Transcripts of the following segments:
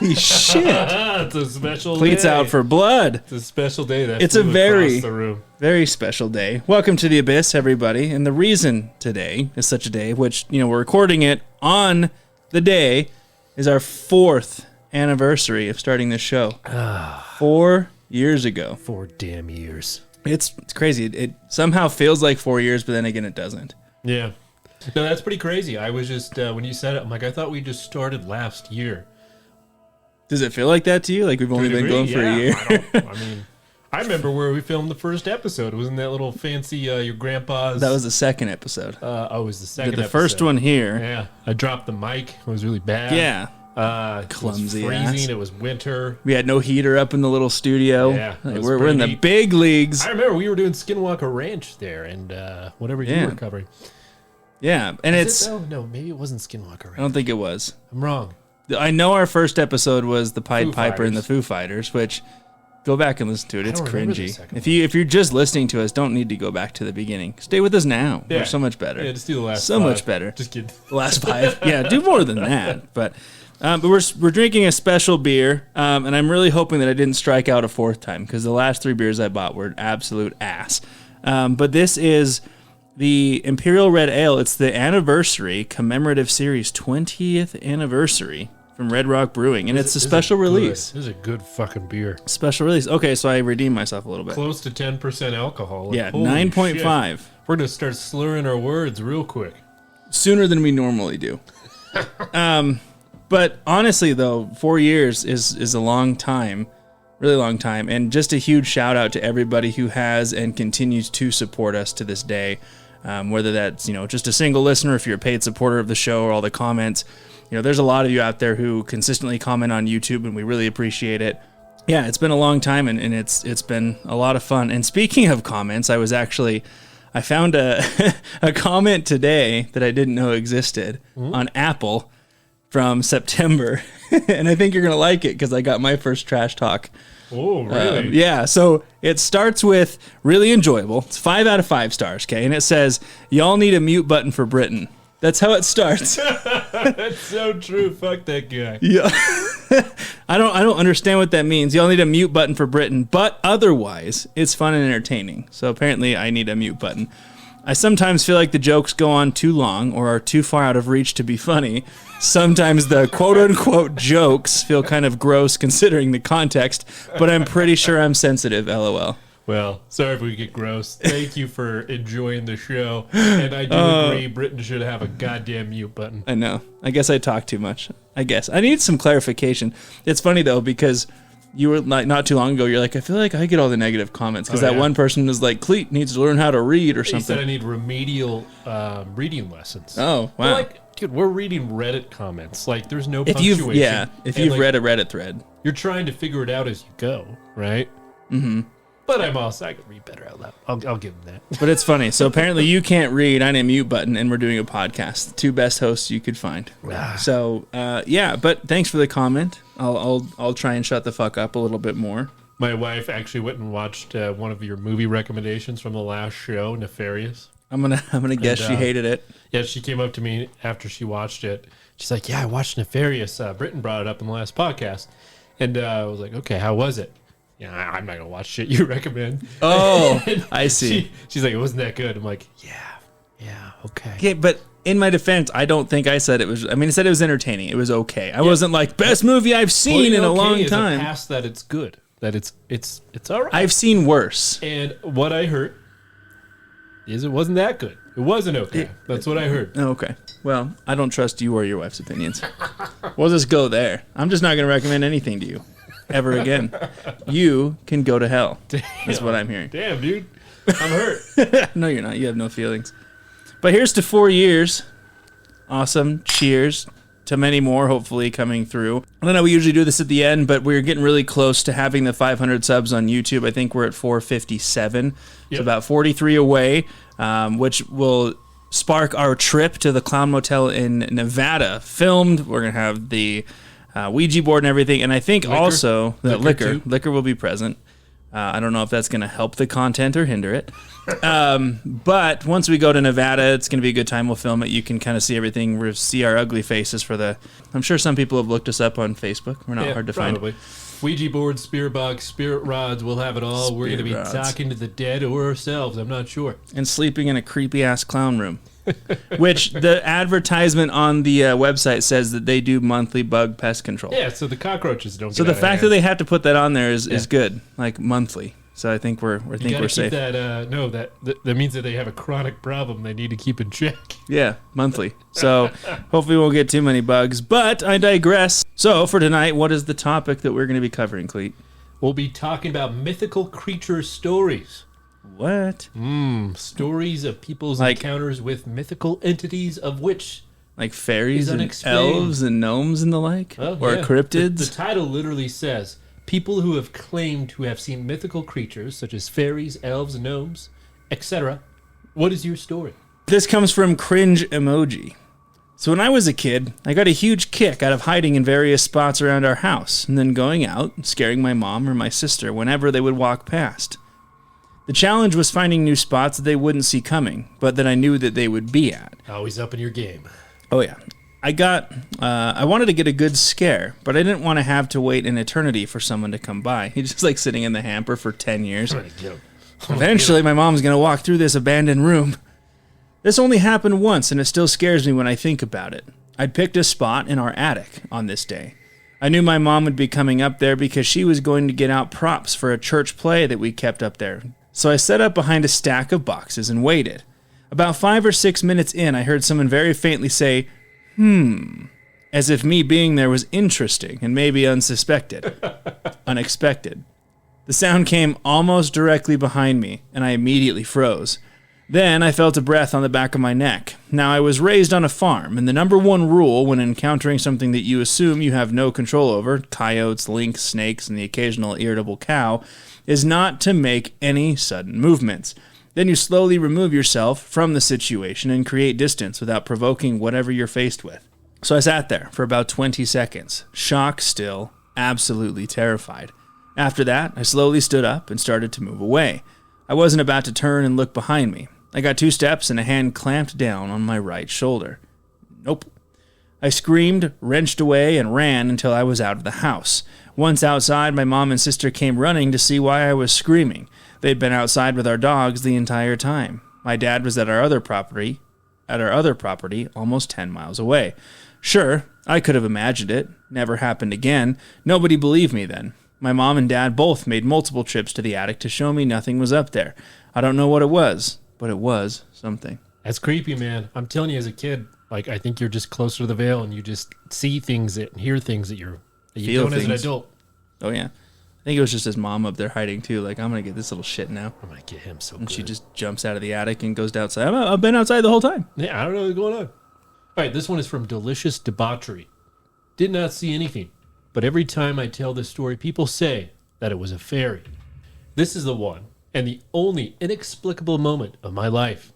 Holy shit. It's a special Cleats day. out for blood. It's a special day. It's a very, very special day. Welcome to the Abyss, everybody. And the reason today is such a day, which, we're recording it on the day, is our 4th anniversary of starting this show. 4 years ago. 4 damn years. It's crazy. It somehow feels like 4 years, but then again, it doesn't. Yeah. No, that's pretty crazy. I was just, when you said it, I'm like, I thought we just started last year. Does it feel like that to you? Like we've only been going for a year? I remember where we filmed the first episode. It was in that little fancy, your grandpa's... That was the second episode. It was the second the first one here. Yeah. I dropped the mic. It was really bad. Yeah. It Clumsy was freezing. ass. It was winter. We had no heater up in the little studio. Yeah. We're in the big leagues. I remember we were doing Skinwalker Ranch there and whatever you were covering. Yeah. And No, maybe it wasn't Skinwalker Ranch. I don't think it was. I'm wrong. I know our first episode was the Pied Foo Piper and the Fighters. Foo Fighters, which go back and listen to it. It's don't remember the cringy. second If you're just listening to us, don't need to go back to the beginning. Stay with us now. Yeah. We're so much better. Yeah, just do the last So 5. much better. Just kidding. The last 5. Yeah, do more than that. But we're drinking a special beer, and I'm really hoping that I didn't strike out a 4th time because the last 3 beers I bought were absolute ass. But this is the Imperial Red Ale. It's the anniversary commemorative series 20th anniversary from Red Rock Brewing, and it's a special release. This is a good fucking beer. Special release. Okay, so I redeemed myself a little bit. Close to 10% alcohol. Like, Yeah, holy 9.5. shit. We're going to start slurring our words real quick. Sooner than we normally do. But honestly, though, 4 years is a long time, really long time, and just a huge shout out to everybody who has and continues to support us to this day. Whether that's just a single listener, if you're a paid supporter of the show, or all the comments. There's a lot of you out there who consistently comment on YouTube, and we really appreciate it. Yeah, it's been a long time, and it's been a lot of fun. And speaking of comments, I found a comment today that I didn't know existed on Apple from September, and I think you're gonna like it because I got my first trash talk. Oh, really? Yeah, so it starts with really enjoyable. It's 5 out of 5 stars, okay? And it says, y'all need a mute button for Britain. That's how it starts. That's so true. Fuck that guy. Yeah. I don't understand what that means. Y'all need a mute button for Britain, but otherwise, it's fun and entertaining. So apparently I need a mute button. I sometimes feel like the jokes go on too long or are too far out of reach to be funny. Sometimes the quote-unquote jokes feel kind of gross considering the context, but I'm pretty sure I'm sensitive, LOL. Well, sorry if we get gross. Thank you for enjoying the show. And I do agree, Britain should have a goddamn mute button. I know. I guess I talk too much. I need some clarification. It's funny, though, because you were like not too long ago, you're like, I feel like I get all the negative comments because one person was like, Cleet needs to learn how to read or something. He said I need remedial reading lessons. Oh, wow. Well, dude, we're reading Reddit comments. Like, there's no punctuation. If you've read a Reddit thread. You're trying to figure it out as you go, right? Mm-hmm. But I can read better out loud. I'll give him that. But it's funny. So apparently you can't read. I need a mute button, and we're doing a podcast. The 2 best hosts you could find. So yeah. But thanks for the comment. I'll try and shut the fuck up a little bit more. My wife actually went and watched one of your movie recommendations from the last show, Nefarious. I'm gonna guess she hated it. Yeah, she came up to me after she watched it. She's like, "Yeah, I watched Nefarious. Britton brought it up in the last podcast," and I was like, "Okay, how was it?" Yeah, I'm not gonna watch shit you recommend. Oh, I see. She's like, it wasn't that good. I'm like, yeah, okay. Okay, but in my defense, I don't think I said it was. I mean, I said it was entertaining. It was okay. I wasn't like best movie I've seen in a long time. Past that, it's good. That it's all right. I've seen worse. And what I heard is it wasn't that good. It wasn't okay. That's what I heard. Oh, okay. Well, I don't trust you or your wife's opinions. We'll just go there. I'm just not gonna recommend anything to you. Ever again. You can go to hell. That's what I'm hearing. Damn, dude. I'm hurt. No, you're not. You have no feelings. But here's to 4 years. Awesome. Cheers to many more, hopefully, coming through. I don't know, we usually do this at the end, but we're getting really close to having the 500 subs on YouTube. I think we're at 457. It's about 43 away, which will spark our trip to the Clown Motel in Nevada. Filmed. We're going to have the Ouija board and everything, and I think also that liquor will be present. I don't know if that's going to help the content or hinder it. But once we go to Nevada, it's going to be a good time. We'll film it. You can kind of see everything. We'll see our ugly faces I'm sure some people have looked us up on Facebook. We're not hard to find. Ouija boards, spirit box, spirit rods, we'll have it all. We're going to be talking to the dead or ourselves, I'm not sure. And sleeping in a creepy-ass clown room. Which the advertisement on the website says that they do monthly bug pest control. Yeah, so the cockroaches don't. So the fact that they have to put that on there is good, like monthly. So I think we're safe. That means that they have a chronic problem they need to keep in check. Yeah, monthly. So hopefully we won't get too many bugs. But I digress. So for tonight, what is the topic that we're going to be covering, Cleet? We'll be talking about mythical creature stories. What? Stories of people's encounters with mythical entities, of which like fairies and elves and gnomes and the like, cryptids. The title literally says people who have claimed to have seen mythical creatures such as fairies, elves, gnomes, etc. What is your story? This comes from Cringe Emoji. So when I was a kid, I got a huge kick out of hiding in various spots around our house and then going out and scaring my mom or my sister whenever they would walk past. The challenge was finding new spots that they wouldn't see coming, but that I knew that they would be at. Always up in your game. Oh, yeah. I wanted to get a good scare, but I didn't want to have to wait an eternity for someone to come by. He's just like sitting in the hamper for 10 years. Eventually, my mom's going to walk through this abandoned room. This only happened once, and it still scares me when I think about it. I'd picked a spot in our attic on this day. I knew my mom would be coming up there because she was going to get out props for a church play that we kept up there. So I set up behind a stack of boxes and waited. About 5 or 6 minutes in, I heard someone very faintly say, as if me being there was interesting and maybe unexpected. The sound came almost directly behind me, and I immediately froze. Then I felt a breath on the back of my neck. Now, I was raised on a farm, and the number one rule when encountering something that you assume you have no control over, coyotes, lynx, snakes, and the occasional irritable cow, is not to make any sudden movements. Then you slowly remove yourself from the situation and create distance without provoking whatever you're faced with. So I sat there for about 20 seconds, shocked still, absolutely terrified. After that, I slowly stood up and started to move away. I wasn't about to turn and look behind me. I got 2 steps and a hand clamped down on my right shoulder. Nope. I screamed, wrenched away, and ran until I was out of the house. Once outside, my mom and sister came running to see why I was screaming. They'd been outside with our dogs the entire time. My dad was at our other property, almost 10 miles away. Sure, I could have imagined it. Never happened again. Nobody believed me then. My mom and dad both made multiple trips to the attic to show me nothing was up there. I don't know what it was, but it was something. That's creepy, man. I'm telling you, as a kid, like, I think you're just closer to the veil and you just see things and hear things that you don't as an adult. Oh, yeah. I think it was just his mom up there hiding, too. Like, I'm going to get this little shit now. I'm going to get him so And good. she just jumps out of the attic and goes outside. I've been outside the whole time. Yeah, I don't know what's going on. All right, this one is from Delicious Debauchery. Did not see anything, but every time I tell this story, people say that it was a fairy. This is the one and the only inexplicable moment of my life.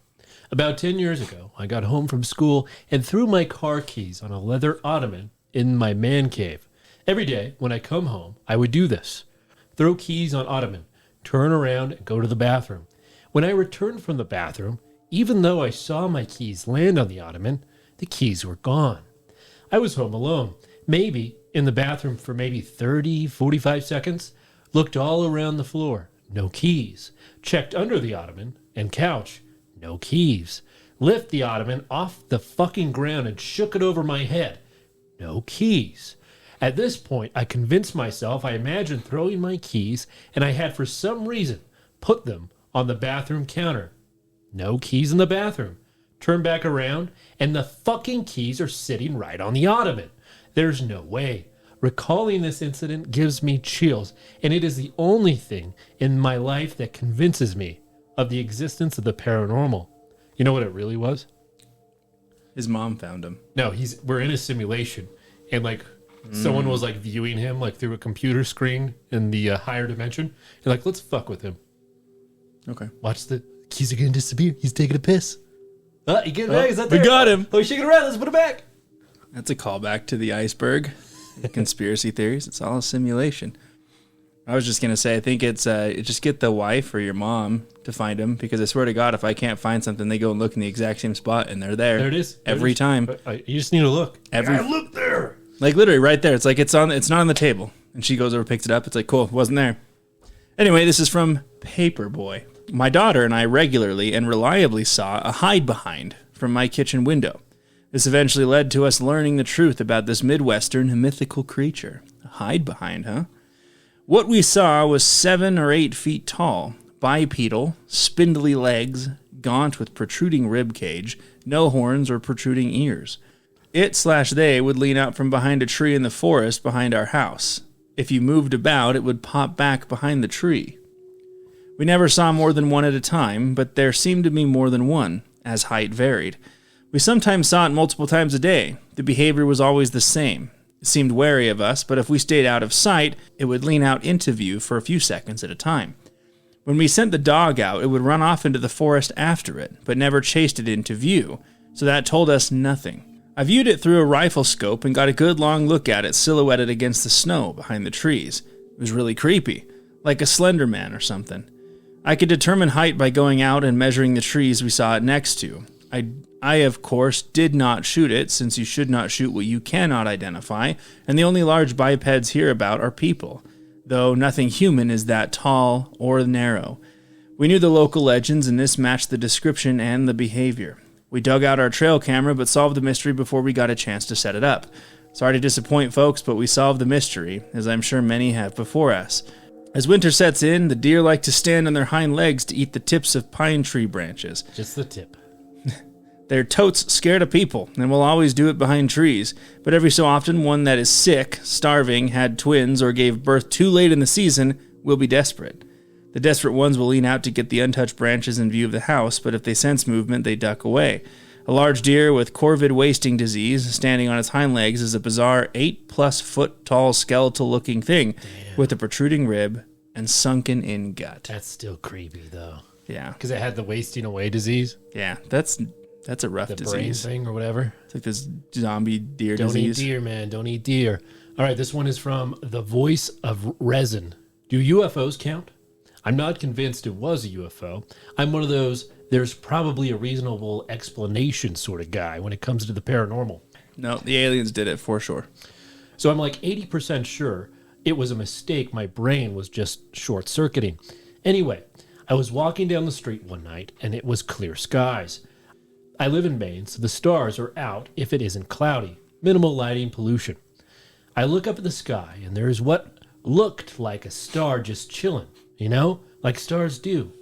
About 10 years ago, I got home from school and threw my car keys on a leather ottoman in my man cave. Every day when I come home, I would do this. Throw keys on ottoman, turn around and go to the bathroom. When I returned from the bathroom, even though I saw my keys land on the ottoman, the keys were gone. I was home alone, maybe in the bathroom for maybe 30, 45 seconds, looked all around the floor, no keys. Checked under the ottoman and couch, no keys. Lift the ottoman off the fucking ground and shook it over my head, no keys. At this point, I convinced myself I imagined throwing my keys, and I had for some reason put them on the bathroom counter. No keys in the bathroom. Turn back around, and the fucking keys are sitting right on the ottoman. There's no way. Recalling this incident gives me chills, and it is the only thing in my life that convinces me of the existence of the paranormal. You know what it really was? His mom found him. No, we're in a simulation, and like someone was like viewing him like through a computer screen in the higher dimension. And like, let's fuck with him. Okay. Watch, the keys are gonna disappear. He's taking a piss. He get it back. Is that there? We got him. Oh, he's shaking it around. Let's put it back. That's a callback to the iceberg. Conspiracy theories. It's all a simulation. I was just going to say, I think it's just get the wife or your mom to find them, because I swear to God, if I can't find something, they go and look in the exact same spot, and they're there. There it is. Every time. You just need to look. Look there. Like literally right there. It's like it's not on the table. And she goes over, picks it up. It's like, cool, it wasn't there. Anyway, this is from Paperboy. My daughter and I regularly and reliably saw a hide behind from my kitchen window. This eventually led to us learning the truth about this Midwestern mythical creature. A hide behind, huh? What we saw was 7 or 8 feet tall, bipedal, spindly legs, gaunt with protruding rib cage, no horns or protruding ears. It/they would lean out from behind a tree in the forest behind our house. If you moved about, it would pop back behind the tree. We never saw more than one at a time, but there seemed to be more than one, as height varied. We sometimes saw it multiple times a day. The behavior was always the same. It seemed wary of us, but if we stayed out of sight, it would lean out into view for a few seconds at a time. When we sent the dog out, it would run off into the forest after it, but never chased it into view, so that told us nothing. I viewed it through a rifle scope and got a good long look at it silhouetted against the snow behind the trees. It was really creepy, like a Slender Man or something. I could determine height by going out and measuring the trees we saw it next to. I, of course, did not shoot it, since you should not shoot what you cannot identify, and the only large bipeds hereabout are people, though nothing human is that tall or narrow. We knew the local legends, and this matched the description and the behavior. We dug out our trail camera, but solved the mystery before we got a chance to set it up. Sorry to disappoint folks, but we solved the mystery, as I'm sure many have before us. As winter sets in, the deer like to stand on their hind legs to eat the tips of pine tree branches. Just the tip. They're totes scared of people, and will always do it behind trees, but every so often one that is sick, starving, had twins, or gave birth too late in the season will be desperate. The desperate ones will lean out to get the untouched branches in view of the house, but if they sense movement, they duck away. A large deer with corvid wasting disease, standing on its hind legs, is a bizarre 8+ foot tall skeletal-looking thing with a protruding rib and sunken-in gut. That's still creepy, though. Yeah. Because it had the wasting away disease. Yeah, that's a rough disease. The brain thing or whatever. It's like this zombie deer Don't disease. Don't eat deer, man. Don't eat deer. All right, this one is from The Voice of Resin. Do UFOs count? I'm not convinced it was a UFO. I'm one of those, there's probably a reasonable explanation sort of guy when it comes to the paranormal. No, the aliens did it for sure. So I'm like 80% sure it was a mistake. My brain was just short-circuiting. Anyway, I was walking down the street one night, and it was clear skies. I live in Maine, so the stars are out if it isn't cloudy. Minimal lighting pollution. I look up at the sky, and there's what looked like a star just chilling, you know, like stars do.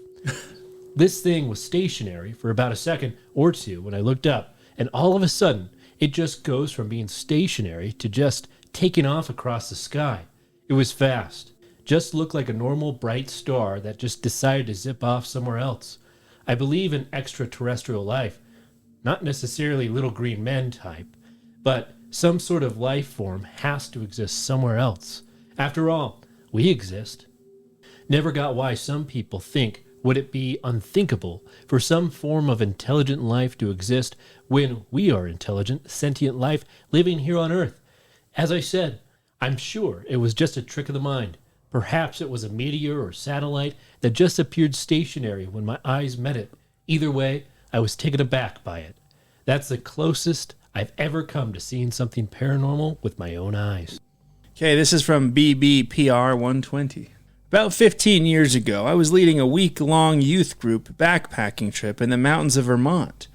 This thing was stationary for about a second or two when I looked up, and all of a sudden, it just goes from being stationary to just taking off across the sky. It was fast. Just looked like a normal bright star that just decided to zip off somewhere else. I believe in extraterrestrial life. Not necessarily little green men type, but some sort of life form has to exist somewhere else. After all, we exist. Never got why some people think would it be unthinkable for some form of intelligent life to exist when we are intelligent, sentient life living here on Earth. As I said, I'm sure it was just a trick of the mind. Perhaps it was a meteor or satellite that just appeared stationary when my eyes met it. Either way, I was taken aback by it. That's the closest I've ever come to seeing something paranormal with my own eyes. Okay, this is from BBPR 120. About 15 years ago, I was leading a week-long youth group backpacking trip in the mountains of Vermont.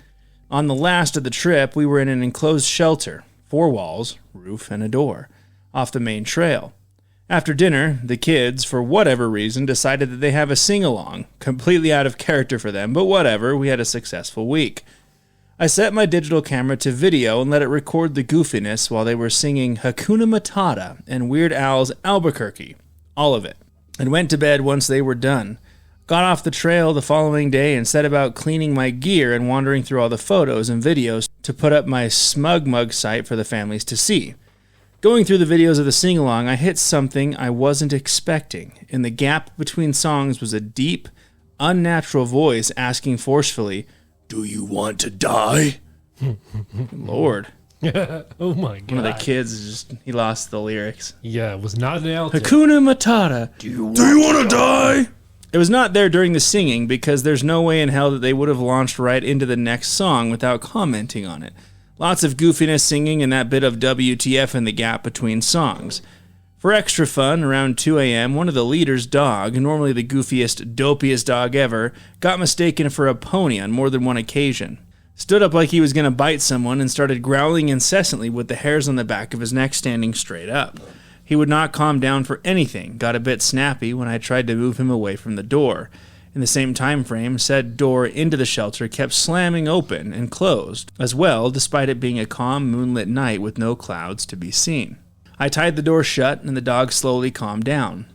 On the last of the trip, we were in an enclosed shelter, 4 walls, roof, and a door, off the main trail. After dinner, the kids, for whatever reason, decided that they have a sing-along, completely out of character for them, but whatever, we had a successful week. I set my digital camera to video and let it record the goofiness while they were singing Hakuna Matata and Weird Al's Albuquerque, all of it, and went to bed once they were done. Got off the trail the following day and set about cleaning my gear and wandering through all the photos and videos to put up my smug mug site for the families to see. Going through the videos of the sing-along, I hit something I wasn't expecting. In the gap between songs was a deep, unnatural voice asking forcefully, "Do you want to die?" Lord. Oh my god. One of the kids he lost the lyrics. Yeah, it was not an alto. Hakuna Matata. Do you want to die? It was not there during the singing because there's no way in hell that they would have launched right into the next song without commenting on it. Lots of goofiness singing and that bit of WTF in the gap between songs. For extra fun, around 2 a.m., one of the leader's dog, normally the goofiest, dopiest dog ever, got mistaken for a pony on more than one occasion. Stood up like he was going to bite someone and started growling incessantly with the hairs on the back of his neck standing straight up. He would not calm down for anything, got a bit snappy when I tried to move him away from the door. In the same time frame, said door into the shelter kept slamming open and closed, as well, despite it being a calm moonlit night with no clouds to be seen. I tied the door shut and the dog slowly calmed down.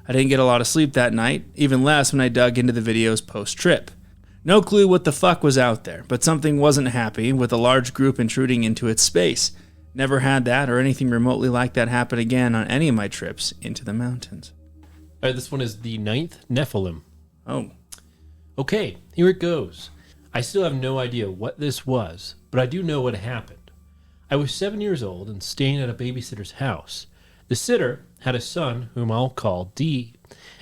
I didn't get a lot of sleep that night, even less when I dug into the videos post-trip. No clue what the fuck was out there, but something wasn't happy with a large group intruding into its space. Never had that or anything remotely like that happen again on any of my trips into the mountains. All right, this one is the 9th Nephilim. Oh. Okay, here it goes. I still have no idea what this was, but I do know what happened. I was 7 years old and staying at a babysitter's house. The sitter had a son whom I'll call D,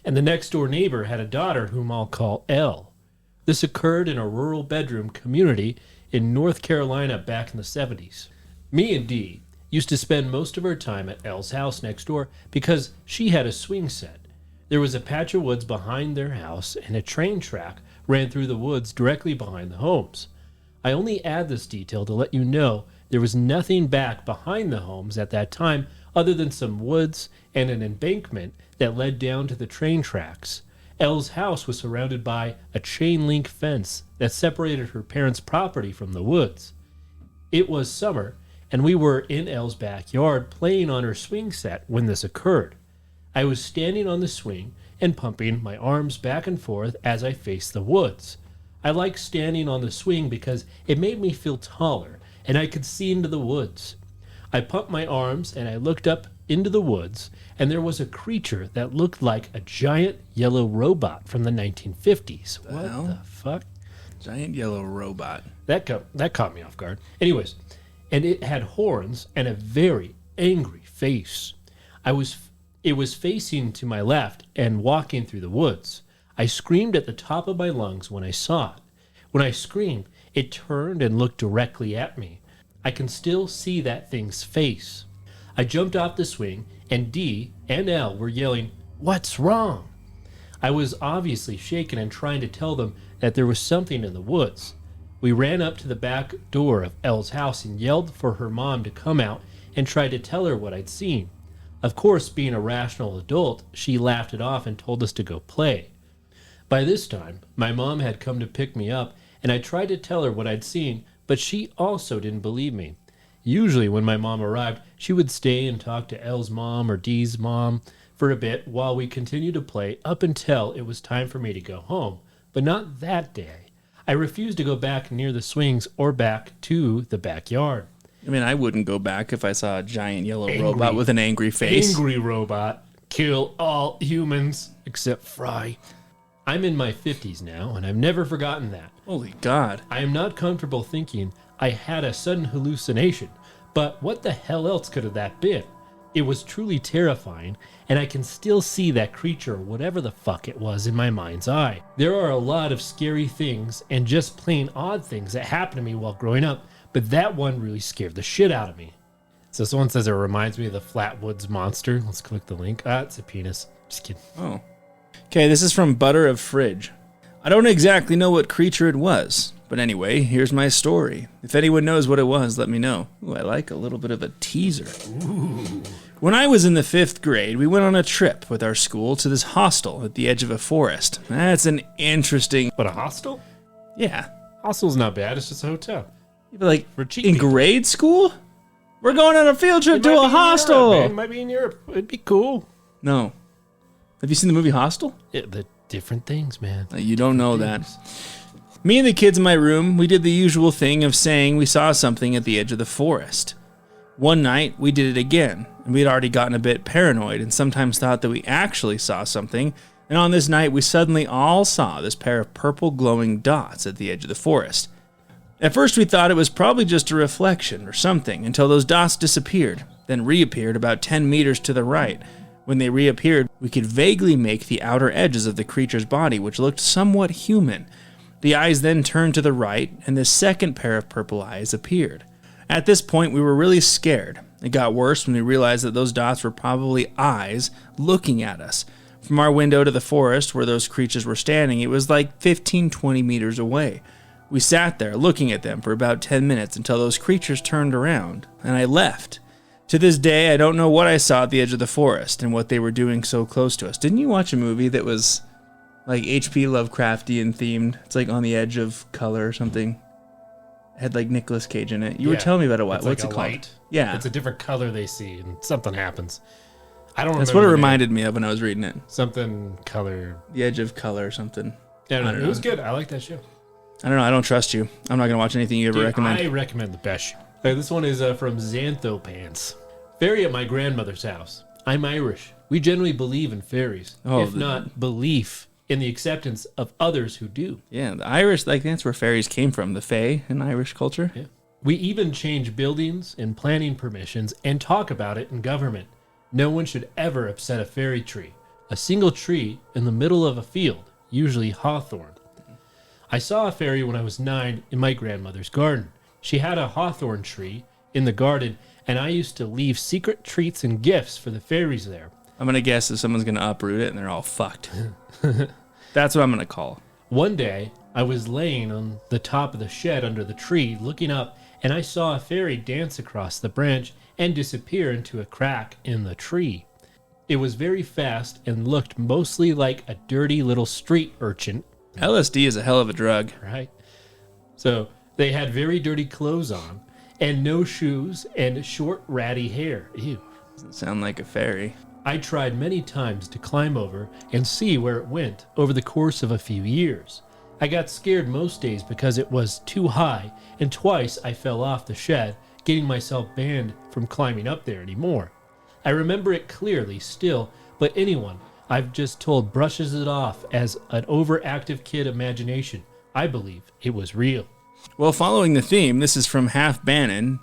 and the next door neighbor had a daughter whom I'll call L. This occurred in a rural bedroom community in North Carolina back in the 70s. Me and D used to spend most of our time at L's house next door because she had a swing set. There was a patch of woods behind their house and a train track ran through the woods directly behind the homes. I only add this detail to let you know there was nothing back behind the homes at that time other than some woods and an embankment that led down to the train tracks. Elle's house was surrounded by a chain link fence that separated her parents' property from the woods. It was summer, and we were in Elle's backyard playing on her swing set when this occurred. I was standing on the swing and pumping my arms back and forth as I faced the woods. I liked standing on the swing because it made me feel taller and I could see into the woods. I pumped my arms and I looked up into the woods, and there was a creature that looked like a giant yellow robot from the 1950s. What the fuck? Giant yellow robot. That caught me off guard. Anyways, and it had horns and a very angry face. It was facing to my left and walking through the woods. I screamed at the top of my lungs when I saw it. When I screamed, it turned and looked directly at me. I can still see that thing's face. I jumped off the swing, and D and L were yelling, "What's wrong?" I was obviously shaken and trying to tell them that there was something in the woods. We ran up to the back door of Elle's house and yelled for her mom to come out and tried to tell her what I'd seen. Of course, being a rational adult, she laughed it off and told us to go play. By this time, my mom had come to pick me up, and I tried to tell her what I'd seen, but she also didn't believe me. Usually when my mom arrived, she would stay and talk to Elle's mom or Dee's mom for a bit while we continued to play up until it was time for me to go home. But not that day. I refused to go back near the swings or back to the backyard. I mean, I wouldn't go back if I saw a giant yellow robot with an angry face. Angry robot. Kill all humans except Fry. I'm in my 50s now, and I've never forgotten that. Holy God. I am not comfortable thinking I had a sudden hallucination, but what the hell else could have that been? It was truly terrifying, and I can still see that creature, whatever the fuck it was, in my mind's eye. There are a lot of scary things and just plain odd things that happened to me while growing up, but that one really scared the shit out of me. So someone says it reminds me of the Flatwoods Monster. Let's click the link. It's a penis. Just kidding. Oh. Okay, this is from Butter of Fridge. I don't exactly know what creature it was, but anyway, here's my story. If anyone knows what it was, let me know. Ooh, I like a little bit of a teaser. Ooh. When I was in the 5th grade, we went on a trip with our school to this hostel at the edge of a forest. That's an interesting... But a hostel? Yeah. Hostel's not bad, it's just a hotel. But like, for cheap in people. Grade school? We're going on a field trip to a hostel! It might be in Europe. It'd be cool. No. Have you seen the movie Hostel? Yeah, the different things, man. You don't know that. Me and the kids in my room, we did the usual thing of saying we saw something at the edge of the forest. One night, we did it again, and we had already gotten a bit paranoid and sometimes thought that we actually saw something, and on this night, we suddenly all saw this pair of purple glowing dots at the edge of the forest. At first we thought it was probably just a reflection or something until those dots disappeared, then reappeared about 10 meters to the right. When they reappeared, we could vaguely make the outer edges of the creature's body, which looked somewhat human. The eyes then turned to the right, and this second pair of purple eyes appeared. At this point, we were really scared. It got worse when we realized that those dots were probably eyes looking at us. From our window to the forest where those creatures were standing, it was like 15-20 meters away. We sat there looking at them for about 10 minutes until those creatures turned around, and I left. To this day, I don't know what I saw at the edge of the forest and what they were doing so close to us. Didn't you watch a movie that was like H.P. Lovecraftian themed? It's like On the Edge of Color or something. It had like Nicolas Cage in it. You were telling me about it. What's like it called? Light. Yeah. It's a different color they see and something happens. I don't remember. That's what it reminded me of when I was reading it. Something color. The Edge of Color or something. Yeah, I don't know. It was good. I like that show. I don't know. I don't trust you. I'm not going to watch anything you ever recommend. I recommend the best show. Okay, this one is from Xanthopants. Fairy at my grandmother's house. I'm Irish. We generally believe in fairies, if not belief in the acceptance of others who do. Yeah, the Irish, like that's where fairies came from, the fae in Irish culture. Yeah. We even change buildings and planning permissions and talk about it in government. No one should ever upset a fairy tree. A single tree in the middle of a field, usually hawthorn. I saw a fairy when I was 9 in my grandmother's garden. She had a hawthorn tree in the garden, and I used to leave secret treats and gifts for the fairies there. I'm going to guess that someone's going to uproot it and they're all fucked. That's what I'm going to call. One day, I was laying on the top of the shed under the tree, looking up, and I saw a fairy dance across the branch and disappear into a crack in the tree. It was very fast and looked mostly like a dirty little street urchin. LSD is a hell of a drug. Right. So they had very dirty clothes on and no shoes and short ratty hair. Ew. Doesn't sound like a fairy. I tried many times to climb over and see where it went over the course of a few years. I got scared most days because it was too high, and twice I fell off the shed, getting myself banned from climbing up there anymore. I remember it clearly still, but anyone I've just told brushes it off as an overactive kid imagination. I believe it was real. Well, following the theme, this is from Half Bannon,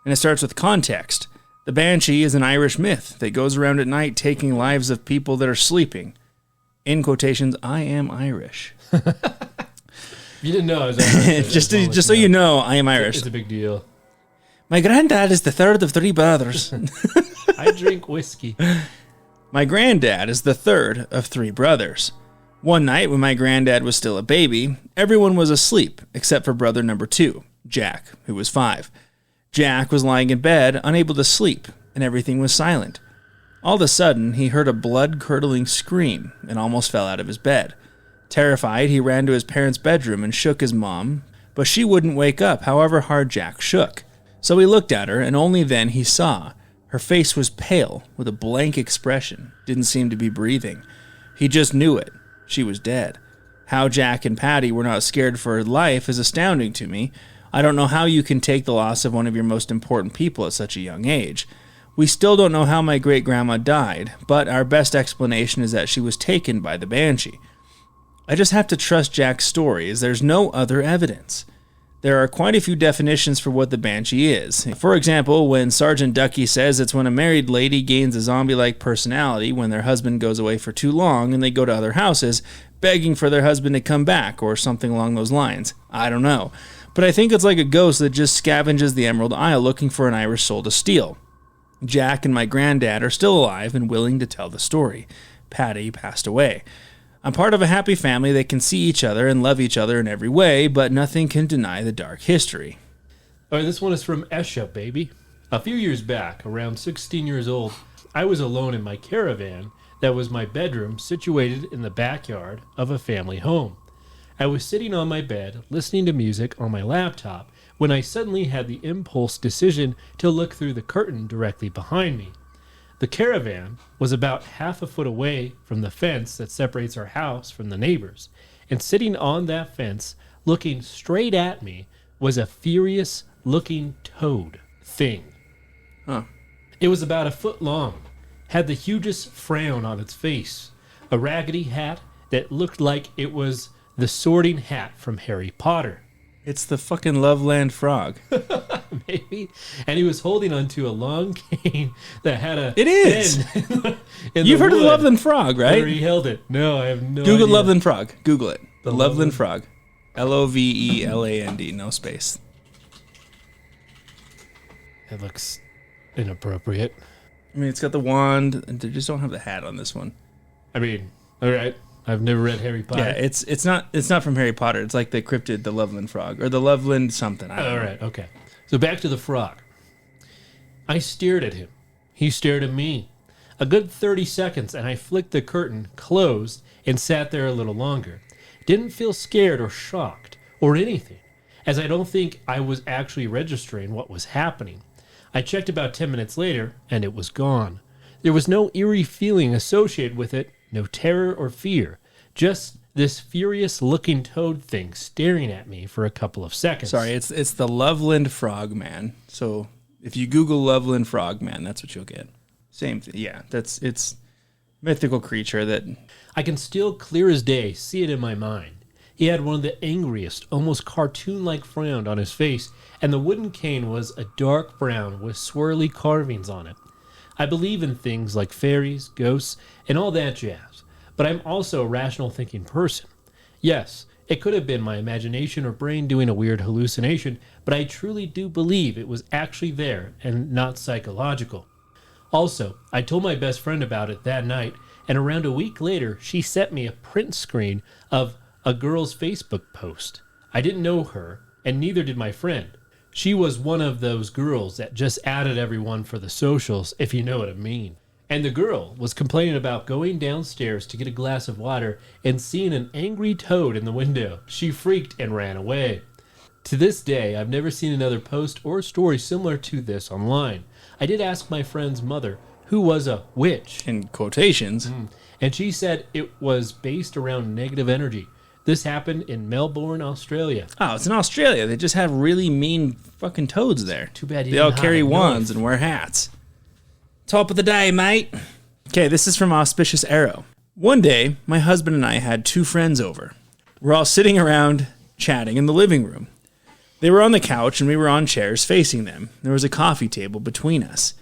and it starts with context. The Banshee is an Irish myth that goes around at night taking lives of people that are sleeping. In quotations, I am Irish. You didn't know I was Irish. just so you know, I am Irish. It's a big deal. My granddad is the third of 3 brothers. I drink whiskey. My granddad is the third of 3 brothers. One night, when my granddad was still a baby, everyone was asleep except for brother number 2, Jack, who was 5. Jack was lying in bed, unable to sleep, and everything was silent. All of a sudden, he heard a blood-curdling scream and almost fell out of his bed. Terrified, he ran to his parents' bedroom and shook his mom, but she wouldn't wake up however hard Jack shook. So he looked at her, and only then he saw. Her face was pale, with a blank expression, didn't seem to be breathing. He just knew it. She was dead. How Jack and Patty were not scared for her life is astounding to me. I don't know how you can take the loss of one of your most important people at such a young age. We still don't know how my great-grandma died, but our best explanation is that she was taken by the Banshee. I just have to trust Jack's story, as there's no other evidence. There are quite a few definitions for what the Banshee is. For example, when Sergeant Ducky says it's when a married lady gains a zombie-like personality when their husband goes away for too long and they go to other houses, begging for their husband to come back, or something along those lines. I don't know. But I think it's like a ghost that just scavenges the Emerald Isle looking for an Irish soul to steal. Jack and my granddad are still alive and willing to tell the story. Patty passed away. I'm part of a happy family that can see each other and love each other in every way, but nothing can deny the dark history. All right, this one is from Esha, baby. A few years back, around 16 years old, I was alone in my caravan that was my bedroom situated in the backyard of a family home. I was sitting on my bed, listening to music on my laptop, when I suddenly had the impulse decision to look through the curtain directly behind me. The caravan was about half a foot away from the fence that separates our house from the neighbors, and sitting on that fence, looking straight at me, was a furious-looking toad thing. Huh. It was about a foot long, had the hugest frown on its face, a raggedy hat that looked like it was the Sorting Hat from Harry Potter. It's the fucking Loveland frog. Maybe. And he was holding onto a long cane that had a... It is. in You've the heard of the wood Loveland frog, where right? he held it. No, I have no Google idea. Loveland frog. Google it. The The Loveland frog. Loveland, no space. It looks inappropriate. I mean, it's got the wand. And they just don't have the hat on this one. I mean, all right. I've never read Harry Potter. Yeah, it's not from Harry Potter. It's like the cryptid, the Loveland frog, or the Loveland something. I don't know. All right, okay. So back to the frog. I stared at him. He stared at me. A good 30 seconds, and I flicked the curtain, closed, and sat there a little longer. Didn't feel scared or shocked or anything, as I don't think I was actually registering what was happening. I checked about 10 minutes later, and it was gone. There was no eerie feeling associated with it, no terror or fear, just this furious-looking toad thing staring at me for a couple of seconds. Sorry, it's the Loveland frogman. So if you Google Loveland frogman, that's what you'll get. Same thing. Yeah, it's mythical creature that... I can still, clear as day, see it in my mind. He had one of the angriest, almost cartoon-like frown on his face, and the wooden cane was a dark brown with swirly carvings on it. I believe in things like fairies, ghosts, and all that jazz, but I'm also a rational thinking person. Yes, it could have been my imagination or brain doing a weird hallucination, but I truly do believe it was actually there and not psychological. Also, I told my best friend about it that night, and around a week later, she sent me a print screen of a girl's Facebook post. I didn't know her, and neither did my friend. She was one of those girls that just added everyone for the socials, if you know what I mean. And the girl was complaining about going downstairs to get a glass of water and seeing an angry toad in the window. She freaked and ran away. To this day, I've never seen another post or story similar to this online. I did ask my friend's mother, who was a witch, in quotations. and she said it was based around negative energy. This happened in Melbourne, Australia. Oh, it's in Australia. They just have really mean fucking toads there. Too bad you They all didn't carry have a wands knife. and wear hats. Top of the day, mate. Okay, this is from Auspicious Arrow. One day, my husband and I had two friends over. We're all sitting around chatting in the living room. They were on the couch and we were on chairs facing them. There was a coffee table between us.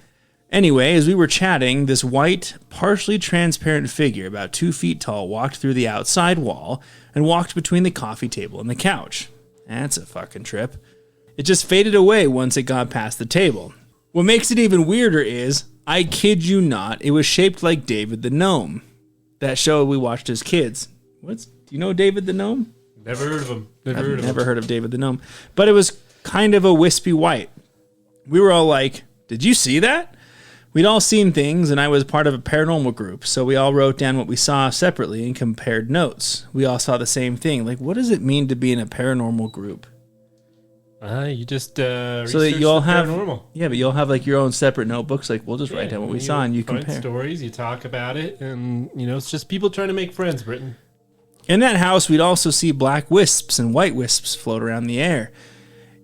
Anyway, as we were chatting, this white, partially transparent figure, about 2 feet tall, walked through the outside wall and walked between the coffee table and the couch. That's a fucking trip. It just faded away once it got past the table. What makes it even weirder is, I kid you not, it was shaped like David the Gnome. That show we watched as kids. Do you know David the Gnome? Never heard of him. I've never heard of David the Gnome. But it was kind of a wispy white. We were all like, did you see that? We'd all seen things, and I was part of a paranormal group, so we all wrote down what we saw separately and compared notes. We all saw the same thing. Like, what does it mean to be in a paranormal group? You just So that research you all the have, paranormal. yeah, but you'll have like your own separate notebooks. Like, we'll just write down what we saw and you find compare. stories, you talk about it, and it's just people trying to make friends, Britton. In that house, we'd also see black wisps and white wisps float around the air.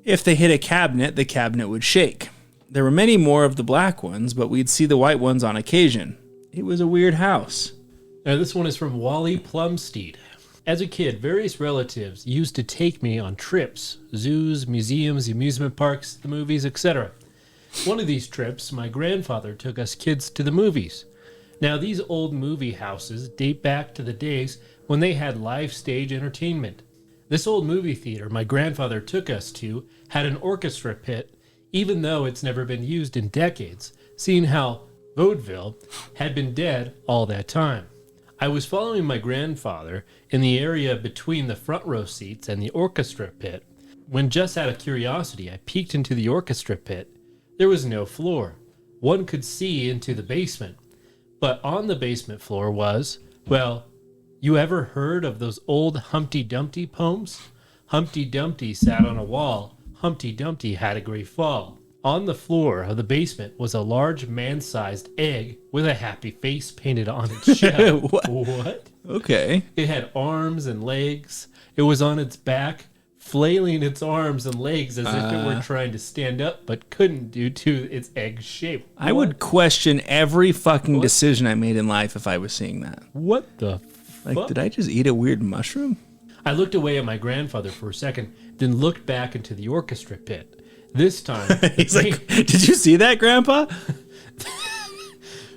If they hit a cabinet, the cabinet would shake. There were many more of the black ones, but we'd see the white ones on occasion. It was a weird house. Now, this one is from Wally Plumsteed. As a kid, various relatives used to take me on trips, zoos, museums, amusement parks, the movies, etc. One of these trips, my grandfather took us kids to the movies. Now, these old movie houses date back to the days when they had live stage entertainment. This old movie theater my grandfather took us to had an orchestra pit, even though it's never been used in decades, seeing how vaudeville had been dead all that time. I was following my grandfather in the area between the front row seats and the orchestra pit, when just out of curiosity I peeked into the orchestra pit. There was no floor. One could see into the basement, but on the basement floor was, well, you ever heard of those old Humpty Dumpty poems? Humpty Dumpty sat on a wall. Humpty Dumpty had a great fall. On the floor of the basement was a large man-sized egg with a happy face painted on its shell. What? Okay. It had arms and legs. It was on its back, flailing its arms and legs as if it were trying to stand up, but couldn't due to its egg shape. I would question every fucking decision I made in life if I was seeing that. What the fuck? Like, did I just eat a weird mushroom? I looked away at my grandfather for a second, then looked back into the orchestra pit. This time... He's like, did you see that, Grandpa?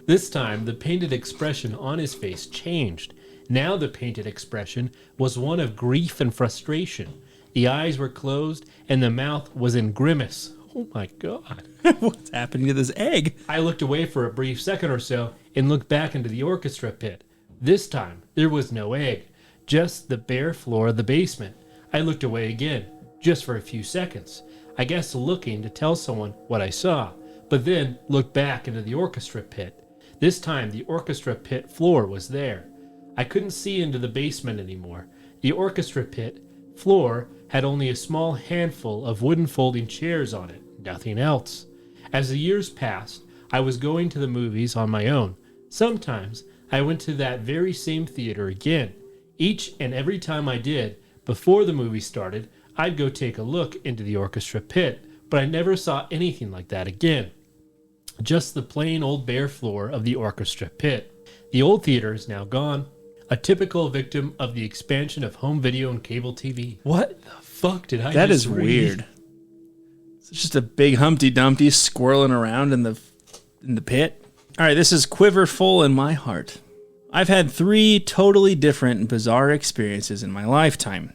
This time, the painted expression on his face changed. Now the painted expression was one of grief and frustration. The eyes were closed, and the mouth was in grimace. Oh my God. What's happening to this egg? I looked away for a brief second or so and looked back into the orchestra pit. This time, there was no egg, just the bare floor of the basement. I looked away again, just for a few seconds. I guess looking to tell someone what I saw, but then looked back into the orchestra pit. This time, the orchestra pit floor was there. I couldn't see into the basement anymore. The orchestra pit floor had only a small handful of wooden folding chairs on it, nothing else. As the years passed, I was going to the movies on my own. Sometimes I went to that very same theater again. Each and every time I did, before the movie started, I'd go take a look into the orchestra pit, but I never saw anything like that again. Just the plain old bare floor of the orchestra pit. The old theater is now gone. A typical victim of the expansion of home video and cable TV. What the fuck did I That just is read? weird. It's just a big Humpty Dumpty squirreling around in the pit. All right, this is Quiverful in my heart. I've had 3 totally different and bizarre experiences in my lifetime.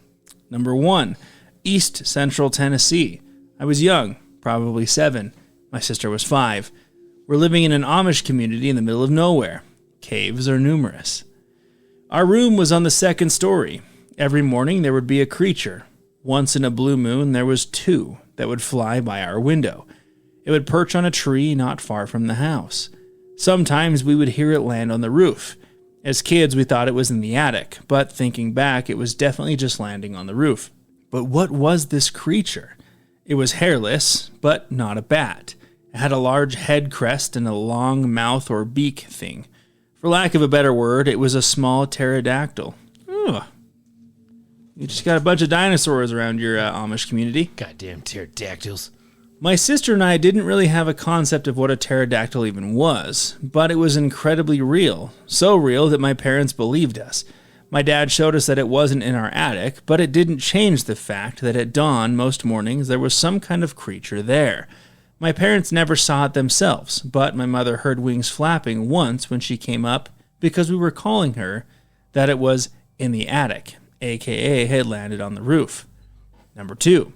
Number 1, East Central Tennessee. I was young, probably 7. My sister was 5. We're living in an Amish community in the middle of nowhere. Caves are numerous. Our room was on the 2nd story. Every morning there would be a creature. Once in a blue moon there was 2 that would fly by our window. It would perch on a tree not far from the house. Sometimes we would hear it land on the roof. As kids we thought it was in the attic, but thinking back it was definitely just landing on the roof. But what was this creature? It was hairless, but not a bat. It had a large head crest and a long mouth or beak thing. For lack of a better word, it was a small pterodactyl. Ugh. You just got a bunch of dinosaurs around your Amish community. Goddamn pterodactyls. My sister and I didn't really have a concept of what a pterodactyl even was, but it was incredibly real. So real that my parents believed us. My dad showed us that it wasn't in our attic, but it didn't change the fact that at dawn most mornings there was some kind of creature there. My parents never saw it themselves, but my mother heard wings flapping once when she came up because we were calling her that it was in the attic, aka had landed on the roof. Number 2.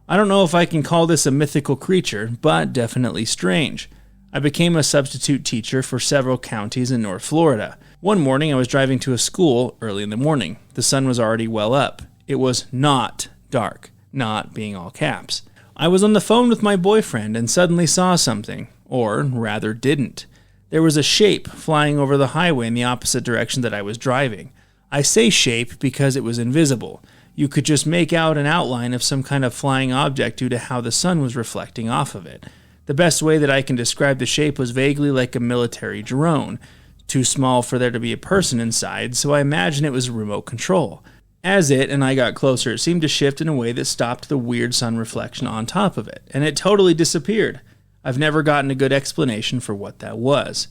I don't know if I can call this a mythical creature, but definitely strange. I became a substitute teacher for several counties in North Florida. One morning I was driving to a school early in the morning. The sun was already well up. It was not dark, not being all caps. I was on the phone with my boyfriend and suddenly saw something, or rather didn't. There was a shape flying over the highway in the opposite direction that I was driving. I say shape because it was invisible. You could just make out an outline of some kind of flying object due to how the sun was reflecting off of it. The best way that I can describe the shape was vaguely like a military drone, too small for there to be a person inside, so I imagine it was remote control. As it and I got closer, it seemed to shift in a way that stopped the weird sun reflection on top of it, and it totally disappeared. I've never gotten a good explanation for what that was.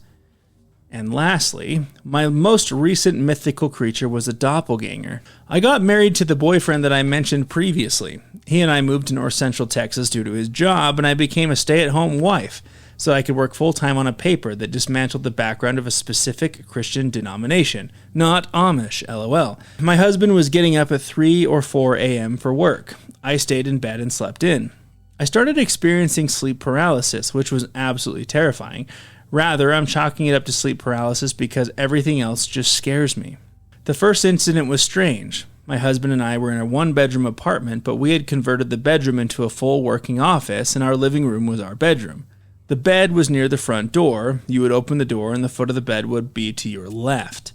And lastly, my most recent mythical creature was a doppelganger. I got married to the boyfriend that I mentioned previously. He and I moved to North Central Texas due to his job, and I became a stay-at-home wife, so I could work full-time on a paper that dismantled the background of a specific Christian denomination. Not Amish, LOL. My husband was getting up at 3 or 4 a.m. for work. I stayed in bed and slept in. I started experiencing sleep paralysis, which was absolutely terrifying. Rather, I'm chalking it up to sleep paralysis because everything else just scares me. The first incident was strange. My husband and I were in a 1-bedroom apartment, but we had converted the bedroom into a full working office, and our living room was our bedroom. The bed was near the front door. You would open the door, and the foot of the bed would be to your left.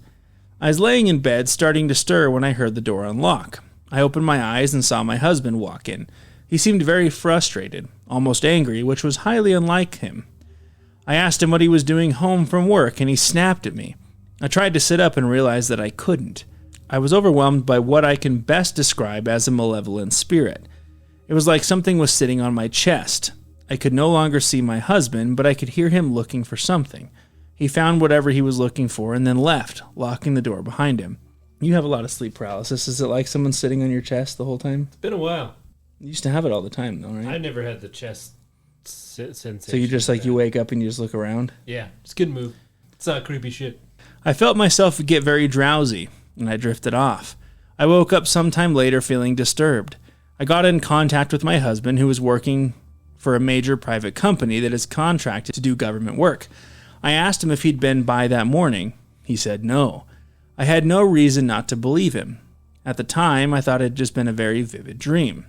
I was laying in bed, starting to stir when I heard the door unlock. I opened my eyes and saw my husband walk in. He seemed very frustrated, almost angry, which was highly unlike him. I asked him what he was doing home from work, and he snapped at me. I tried to sit up and realized that I couldn't. I was overwhelmed by what I can best describe as a malevolent spirit. It was like something was sitting on my chest. I could no longer see my husband, but I could hear him looking for something. He found whatever he was looking for and then left, locking the door behind him. You have a lot of sleep paralysis. Is it like someone sitting on your chest the whole time? It's been a while. You used to have it all the time, though, right? I never had the chest sensation. So you just you wake up and you just look around? Yeah, it's a good move. It's not creepy shit. I felt myself get very drowsy, and I drifted off. I woke up sometime later feeling disturbed. I got in contact with my husband, who was working for a major private company that is contracted to do government work. I asked him if he'd been by that morning. He said no. I had no reason not to believe him. At the time, I thought it had just been a very vivid dream.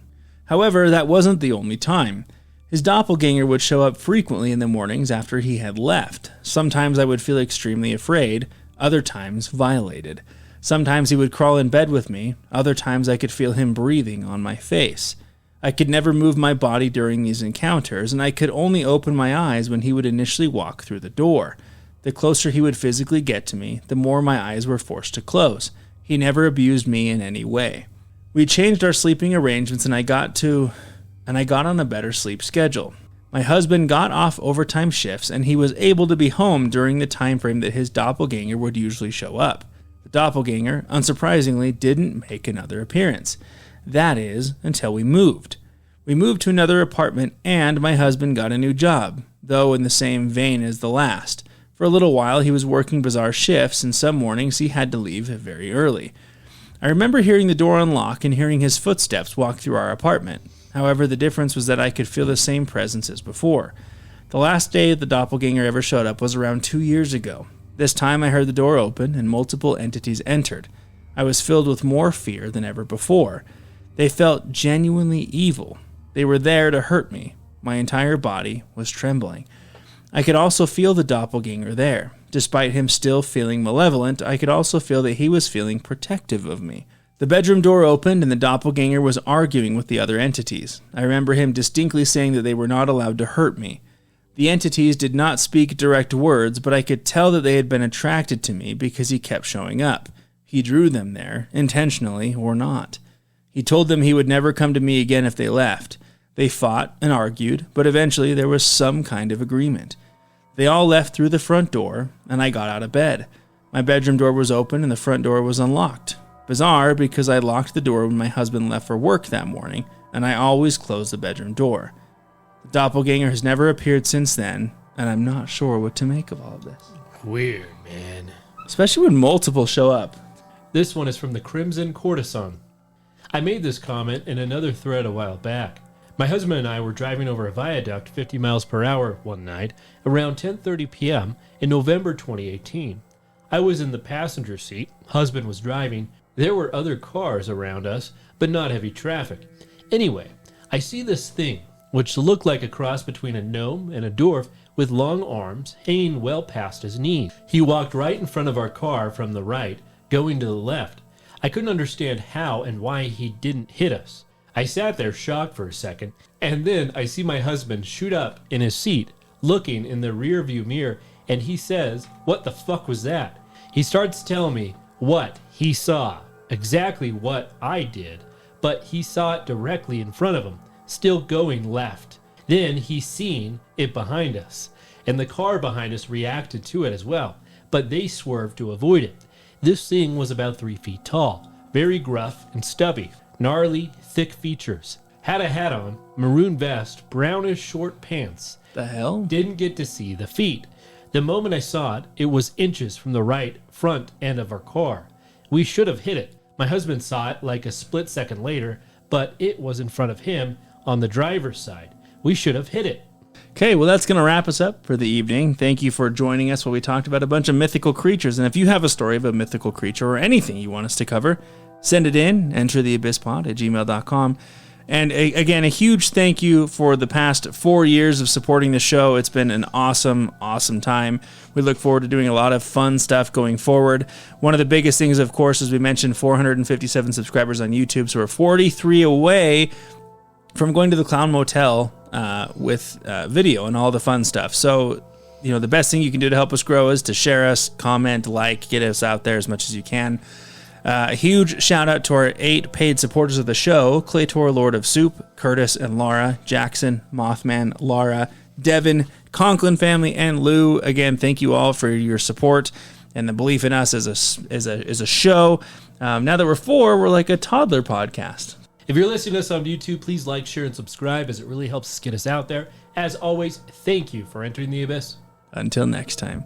However, that wasn't the only time. His doppelganger would show up frequently in the mornings after he had left. Sometimes I would feel extremely afraid, other times violated. Sometimes he would crawl in bed with me, other times I could feel him breathing on my face. I could never move my body during these encounters, and I could only open my eyes when he would initially walk through the door. The closer he would physically get to me, the more my eyes were forced to close. He never abused me in any way. We changed our sleeping arrangements, and I got on a better sleep schedule. My husband got off overtime shifts, and he was able to be home during the time frame that his doppelganger would usually show up. The doppelganger, unsurprisingly, didn't make another appearance. That is, until we moved. We moved to another apartment, and my husband got a new job, though in the same vein as the last. For a little while, he was working bizarre shifts, and some mornings he had to leave very early. I remember hearing the door unlock and hearing his footsteps walk through our apartment. However, the difference was that I could feel the same presence as before. The last day the doppelganger ever showed up was around 2 years ago. This time I heard the door open and multiple entities entered. I was filled with more fear than ever before. They felt genuinely evil. They were there to hurt me. My entire body was trembling. I could also feel the doppelganger there. Despite him still feeling malevolent, I could also feel that he was feeling protective of me. The bedroom door opened and the doppelganger was arguing with the other entities. I remember him distinctly saying that they were not allowed to hurt me. The entities did not speak direct words, but I could tell that they had been attracted to me because he kept showing up. He drew them there, intentionally or not. He told them he would never come to me again if they left. They fought and argued, but eventually there was some kind of agreement. They all left through the front door, and I got out of bed. My bedroom door was open and the front door was unlocked. Bizarre, because I locked the door when my husband left for work that morning, and I always closed the bedroom door. The doppelganger has never appeared since then, and I'm not sure what to make of all of this. Weird, man. Especially when multiple show up. This one is from the Crimson Courtesan. I made this comment in another thread a while back. My husband and I were driving over a viaduct 50 miles per hour one night around 10:30 p.m. in November 2018. I was in the passenger seat, husband was driving. There were other cars around us, but not heavy traffic. Anyway, I see this thing, which looked like a cross between a gnome and a dwarf with long arms hanging well past his knees. He walked right in front of our car from the right, going to the left. I couldn't understand how and why he didn't hit us. I sat there shocked for a second, and then I see my husband shoot up in his seat, looking in the rear view mirror, and he says, "What the fuck was that?" He starts telling me what he saw, exactly what I did, but he saw it directly in front of him, still going left. Then he seen it behind us, and the car behind us reacted to it as well, but they swerved to avoid it. This thing was about 3 feet tall, very gruff and stubby, gnarly, thick features. Had a hat on, maroon vest, brownish short pants. The hell? Didn't get to see the feet. The moment I saw it, it was inches from the right front end of our car. We should have hit it. My husband saw it like a split second later, but it was in front of him on the driver's side. We should have hit it. Okay, well, that's going to wrap us up for the evening. Thank you for joining us while we talked about a bunch of mythical creatures. And if you have a story of a mythical creature or anything you want us to cover, send it in, entertheabysspod@gmail.com. And again, a huge thank you for the past 4 years of supporting the show. It's been an awesome, awesome time. We look forward to doing a lot of fun stuff going forward. One of the biggest things, of course, as we mentioned, 457 subscribers on YouTube. So we're 43 away from going to the Clown Motel with video and all the fun stuff. So, you know, the best thing you can do to help us grow is to share us, comment, like, get us out there as much as you can. A huge shout out to our 8 paid supporters of the show: Claytor, Lord of Soup, Curtis and Laura, Jackson, Mothman, Laura, Devin, Conklin family, and Lou. Again, thank you all for your support and the belief in us as a show. Now that we're 4, we're like a toddler podcast. If you're listening to us on YouTube, please like, share, and subscribe, as it really helps get us out there. As always, thank you for entering the abyss. Until next time.